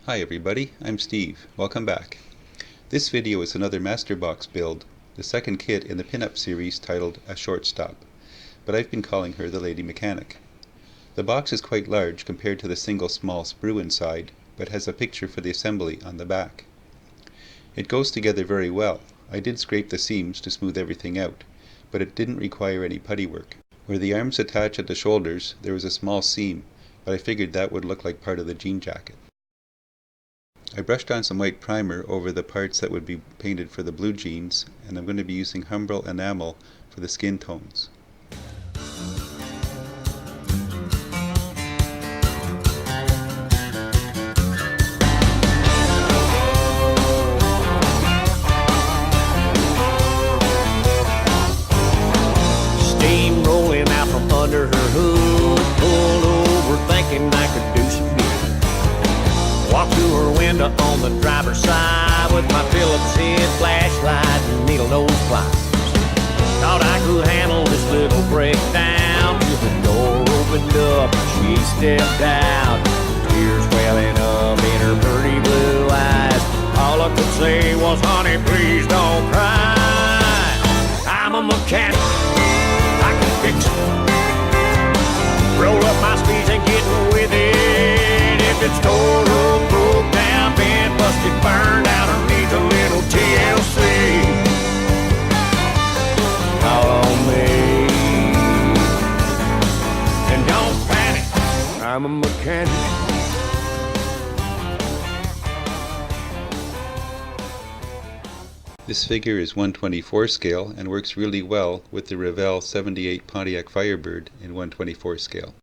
Hi everybody, I'm Steve. Welcome back. This video is another Masterbox build, the second kit in the pinup series titled A Shortstop, but I've been calling her the Lady Mechanic. The box is quite large compared to the single small sprue inside, but has a picture for the assembly on the back. It goes together very well. I did scrape the seams to smooth everything out, but it didn't require any putty work. Where the arms attach at the shoulders, there was a small seam, but I figured that would look like part of the jean jacket. I brushed on some white primer over the parts that would be painted for the blue jeans, and I'm going to be using Humbrol enamel for the skin tones. Steam rolling out from under her hood, pulled over thinking I could do some good. Walked to her window on the driver's side with my Phillips head flashlight and needle nose pliers. Thought I could handle this little breakdown till the door opened up and she stepped out, tears welling up in her pretty blue eyes. All I could say was, honey, please don't cry. I'm a mechanic, I can fix it. Roll up my sleeves and get with it. If it's tore up, broke down, bent, busted, burned out, or needs a little TLC, call on me. And don't panic, I'm a mechanic. This figure is 1/24 scale and works really well with the Revell 78 Pontiac Firebird in 1/24 scale.